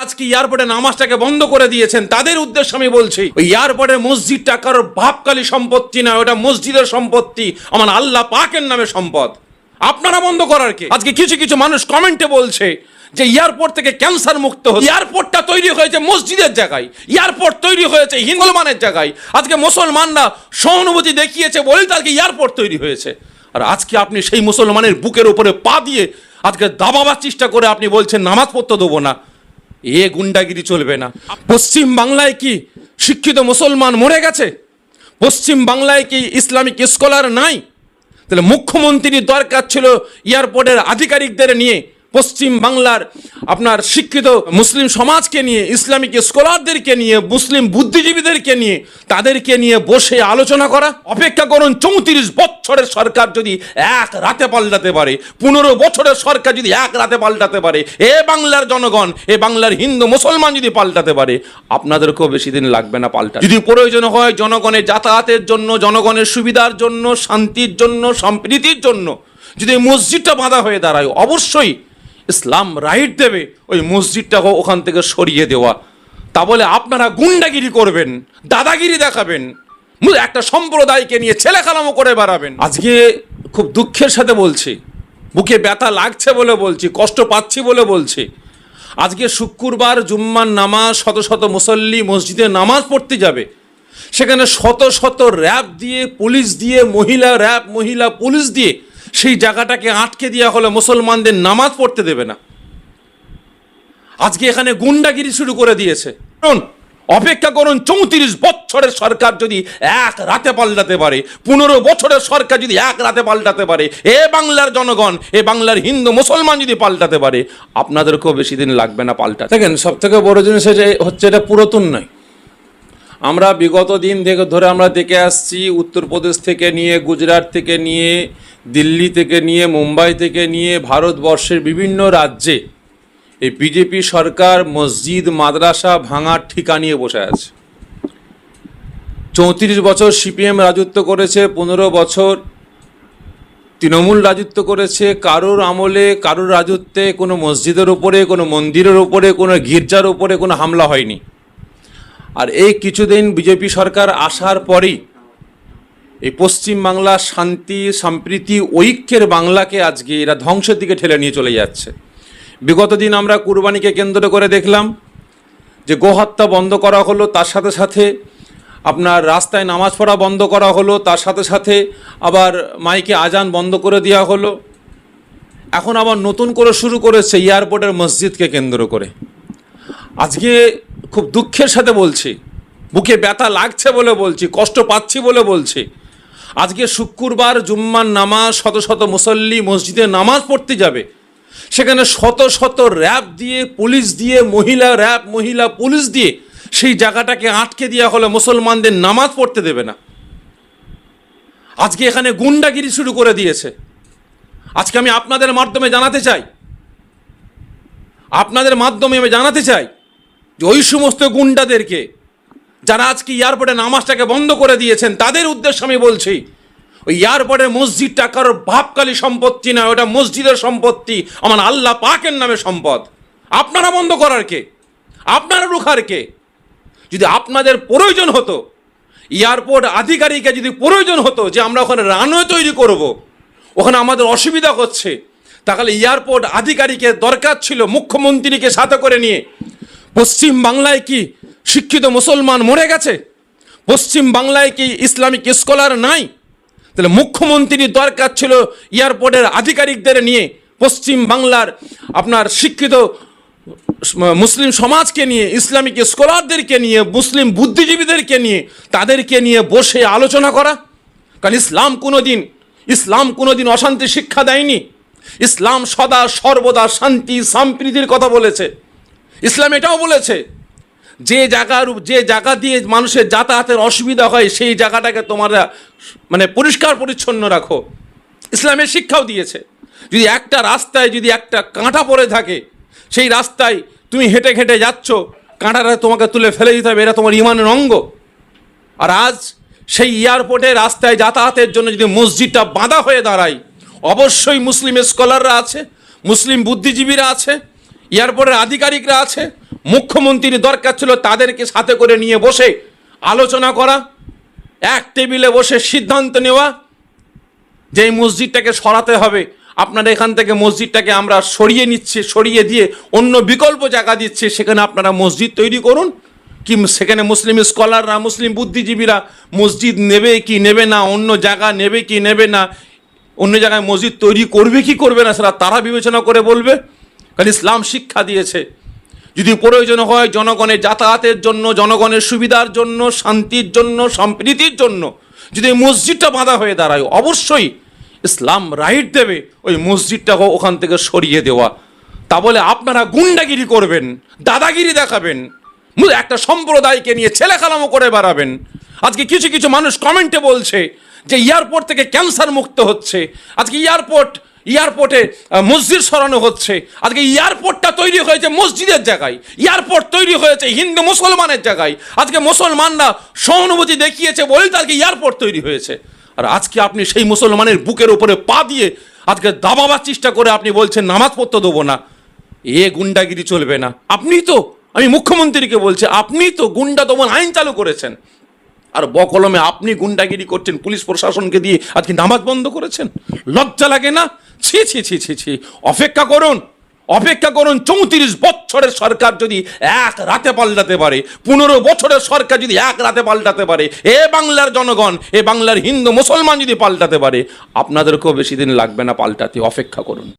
আজকে এয়ারপোর্টে নামাজটাকে বন্ধ করে দিয়েছেন, তাদের উদ্দেশ্যে আমি বলছি, ওই এয়ারপোর্টের মসজিদটা কারোর বাপকালী সম্পত্তি না, ওটা মসজিদের সম্পত্তি, আমার আল্লাহ পাকের নামে সম্পদ। আপনারা বন্ধ করার কে? আজকে কিছু কিছু মানুষ কমেন্টে বলছে যে এয়ারপোর্ট থেকে ক্যান্সার মুক্ত হচ্ছে। এয়ারপোর্টটা তৈরি হয়েছে মসজিদের জায়গায়, এয়ারপোর্ট তৈরি হয়েছে মুসলমানের জায়গায়। আজকে মুসলমানরা সহানুভূতি দেখিয়েছে বলেই তাকে এয়ারপোর্ট তৈরি হয়েছে। আর আজকে আপনি সেই মুসলমানের বুকের উপরে পা দিয়ে আজকে দাবাবার চেষ্টা করে আপনি বলছেন নামাজ পড়তে দেবো না। এ গুন্ডাগিরি চলবে না। পশ্চিম বাংলায় কি শিক্ষিত মুসলমান মরে গেছে? পশ্চিম বাংলায় কি ইসলামিক স্কলার নাই? তাহলে মুখ্যমন্ত্রীর দরকার ছিল এয়ারপোর্টের আধিকারিকদের নিয়ে, পশ্চিম বাংলার আপনার শিক্ষিত মুসলিম সমাজকে নিয়ে, ইসলামিক স্কলারদেরকে নিয়ে, মুসলিম বুদ্ধিজীবীদেরকে নিয়ে, তাদেরকে নিয়ে বসে আলোচনা করা। অপেক্ষা করুন, 34 বছরের সরকার যদি এক রাতে পাল্টাতে পারে, 15 বছরের সরকার যদি এক রাতে পাল্টাতে পারে, এ বাংলার জনগণ, এ বাংলার হিন্দু মুসলমান যদি পাল্টাতে পারে, আপনাদেরকেও বেশি দিন লাগবে না পাল্টা। যদি প্রয়োজন হয় জনগণের যাতায়াতের জন্য, জনগণের সুবিধার জন্য, শান্তির জন্য, সম্প্রীতির জন্য যদি মসজিদটা বাঁধা হয়ে দাঁড়ায়, অবশ্যই ইসলাম রাইট দেবে ওই মসজিদটাকে ওখান থেকে সরিয়ে দেওয়া। তা বলে আপনারা গুন্ডাগিরি করবেন, দাদাগিরি দেখাবেন, একটা সম্প্রদায়কে নিয়ে ছেলেখেলামো করে বেড়াবেন। আজকে খুব দুঃখের সাথে বলছি, বুকে ব্যথা লাগছে বলে বলছি, কষ্ট পাচ্ছি বলে বলছি, আজকে শুক্রবার জুম্মার নামাজ, শত শত মুসল্লি মসজিদে নামাজ পড়তে যাবে, সেখানে শত শত র্যাব দিয়ে, পুলিশ দিয়ে, মহিলা র্যাব, মহিলা পুলিশ দিয়ে সেই জায়গাটাকে আটকে দেওয়া হলে মুসলমানদের নামাজ পড়তে দেবে না। আজকে এখানে গুন্ডাগিরি শুরু করে দিয়েছে। অপেক্ষা করুন, 34 বছরের সরকার যদি এক রাতে পাল্টাতে পারে, 15 বছরের সরকার যদি এক রাতে পাল্টাতে পারে, এ বাংলার জনগণ, এ বাংলার হিন্দু মুসলমান যদি পাল্টাতে পারে, আপনাদেরকেও বেশি দিন লাগবে না পাল্টা। দেখেন, সব থেকে বড় জিনিস হচ্ছে এটা পুরাতন নয়। আমরা বিগত দিন থেকে ধরে আমরা দেখে আসছি, উত্তরপ্রদেশ থেকে নিয়ে, গুজরাট থেকে নিয়ে, দিল্লি থেকে নিয়ে, মুম্বাই থেকে নিয়ে, ভারতবর্ষের বিভিন্ন রাজ্যে এই বিজেপি সরকার মসজিদ মাদ্রাসা ভাঙার ঠিকা নিয়ে বসে আছে। 34 বছর সিপিএম রাজত্ব করেছে, 15 বছর তৃণমূল রাজত্ব করেছে। কারোর আমলে, কারোর রাজত্বে কোনো মসজিদের উপরে, কোনো মন্দিরের উপরে, কোনো গির্জার উপরে কোনো হামলা হয়নি। আর এই কিছুদিন বিজেপি সরকার আসার পরেই এই পশ্চিমবাংলার শান্তি, সম্প্রীতি, ঐক্যের বাংলাকে আজকে এরা ধ্বংসের দিকে ঠেলে নিয়ে চলে যাচ্ছে। বিগত দিন আমরা কুরবানিকে কেন্দ্র করে দেখলাম যে গোহত্যা বন্ধ করা হলো, তার সাথে সাথে আপনার রাস্তায় নামাজ পড়া বন্ধ করা হলো, তার সাথে সাথে আবার মাইকে আজান বন্ধ করে দেওয়া হলো। এখন আবার নতুন করে শুরু করেছে এয়ারপোর্টের মসজিদকে কেন্দ্র করে। আজকে খুব দুঃখের সাথে বলছি, বুকে ব্যথা লাগছে বলে বলছি, কষ্ট পাচ্ছি বলে বলছি, আজকে শুক্রবার জুম্মার নামাজ, শত শত মুসল্লি মসজিদে নামাজ পড়তে যাবে, সেখানে শত শত র্যাব দিয়ে, পুলিশ দিয়ে, মহিলা র্যাব, মহিলা পুলিশ দিয়ে সেই জায়গাটাকে আটকে দেওয়া হলে মুসলমানদের নামাজ পড়তে দেবে না। আজকে এখানে গুন্ডাগিরি শুরু করে দিয়েছে। আজকে আমি আপনাদের মাধ্যমে জানাতে চাই, আপনাদের মাধ্যমে আমি জানাতে চাই যে ওই সমস্ত গুন্ডাদেরকে যারা আজকে এয়ারপোর্টে নামাজটাকে বন্ধ করে দিয়েছেন, তাদের উদ্দেশ্যে আমি বলছি, ওই এয়ারপোর্টের মসজিদটা কারোর বাপকালী সম্পত্তি না, ওটা মসজিদের সম্পত্তি, আমার আল্লাহ পাকের নামে সম্পদ। আপনারা বন্ধ করার কে? আপনারা রুখার কে? যদি আপনাদের প্রয়োজন হতো, এয়ারপোর্ট আধিকারিকের যদি প্রয়োজন হতো যে আমরা ওখানে রানওয়ে তৈরি করব, ওখানে আমাদের অসুবিধা হচ্ছে, তাহলে এয়ারপোর্ট আধিকারিকের দরকার ছিল মুখ্যমন্ত্রীকে সাথে করে নিয়ে। পশ্চিম বাংলায় কি শিক্ষিত মুসলমান মরে গেছে? পশ্চিম বাংলায় কি ইসলামিক স্কলার নাই? তাহলে মুখ্যমন্ত্রীর দরকার ছিল এয়ারপোর্টের আধিকারিকদের নিয়ে, পশ্চিম বাংলার আপনার শিক্ষিত মুসলিম সমাজকে নিয়ে, ইসলামিক স্কলারদেরকে নিয়ে, মুসলিম বুদ্ধিজীবীদেরকে নিয়ে, তাদেরকে নিয়ে বসে আলোচনা করা। কারণ ইসলাম কোনোদিন অশান্তি শিক্ষা দেয়নি। ইসলাম সদা সর্বদা শান্তি, সম্প্রীতির কথা বলেছে। ইসলাম এটাও বলেছে যে জায়গা দিয়ে মানুষের যাতায়াতের অসুবিধা হয়, সেই জায়গাটাকে তোমরা পরিষ্কার পরিচ্ছন্ন রাখো। ইসলামের শিক্ষাও দিয়েছে। যদি একটা রাস্তায় যদি একটা কাঁটা পড়ে থাকে, সেই রাস্তায় তুমি হেঁটে হেঁটে যাচ্ছ, কাঁটাটা তোমাকে তুলে ফেলে দিতে হবে, এটা তোমার ইমানের অঙ্গ। আর আজ সেই এয়ারপোর্টে রাস্তায় যাতায়াতের জন্য যদি মসজিদটা বাঁধা হয়ে দাঁড়ায়, অবশ্যই মুসলিম স্কলাররা আছে, মুসলিম বুদ্ধিজীবীরা আছে, এয়ারপোর্টের আধিকারিকরা আছে, মুখ্যমন্ত্রীর দরকার ছিল তাদেরকে সাথে করে নিয়ে বসে আলোচনা করা, এক টেবিলে বসে সিদ্ধান্ত নেওয়া যে এই মসজিদটাকে সরাতে হবে, আপনারা এখান থেকে মসজিদটাকে আমরা সরিয়ে নিচ্ছি, সরিয়ে দিয়ে অন্য বিকল্প জায়গা দিচ্ছি, সেখানে আপনারা মসজিদ তৈরি করুন। কি সেখানে মুসলিম স্কলাররা, মুসলিম বুদ্ধিজীবীরা মসজিদ নেবে কি নেবে না, অন্য জায়গা নেবে কি নেবে না, অন্য জায়গায় মসজিদ তৈরি করবে কি করবে না, সেটা তারা বিবেচনা করে বলবে। কারণ ইসলাম শিক্ষা দিয়েছে যদি প্রয়োজন হয় জনগণের যাতায়াতের জন্য, জনগণের সুবিধার জন্য, শান্তির জন্য, সম্প্রীতির জন্য যদি মসজিদটা বাঁধা হয়ে দাঁড়ায়, অবশ্যই ইসলাম রাইট দেবে ওই মসজিদটাকে ওখান থেকে সরিয়ে দেওয়া। তা বলে আপনারা গুন্ডাগিরি করবেন, দাদাগিরি দেখাবেন, একটা সম্প্রদায়কে নিয়ে ছেলেখেলামো করে বেড়াবেন। আজকে কিছু কিছু মানুষ কমেন্টে বলছে যে এয়ারপোর্ট থেকে ক্যান্সার মুক্ত হচ্ছে, আজকে এয়ারপোর্টে মসজিদ সরানো হচ্ছে। আজকে এয়ারপোর্টটা তৈরি হয়েছে মসজিদের জায়গায়, এয়ারপোর্ট তৈরি হয়েছে হিন্দু মুসলমানের জায়গায়। আজকে মুসলমানরা সহানুভূতি দেখিয়েছে বলেই তো আজকে এয়ারপোর্ট তৈরি হয়েছে। আর আজকে আপনি সেই মুসলমানের বুকের উপরে পা দিয়ে আজকে দাবাবার চেষ্টা করে আপনি বলছেন নামাজ পড়তে দেবো না। এ গুন্ডাগিরি চলবে না। আমি মুখ্যমন্ত্রীকে বলছি, আপনি তো গুন্ডা দমন আইন চালু করেছেন, আর বকলমে আপনি গুন্ডাগিরি করছেন, পুলিশ প্রশাসনকে দিয়ে আজকে নামাজ বন্ধ করেছেন। লজ্জা লাগে না? ছি ছি ছি ছি ছি। অপেক্ষা করুন, 34 বছরের সরকার যদি এক রাতে পাল্টাতে পারে, 15 বছরের সরকার যদি এক রাতে পাল্টাতে পারে, এ বাংলার জনগণ, এ বাংলার হিন্দু মুসলমান যদি পাল্টাতে পারে, আপনাদেরকেও বেশি দিন লাগবে না পাল্টাতে। অপেক্ষা করুন।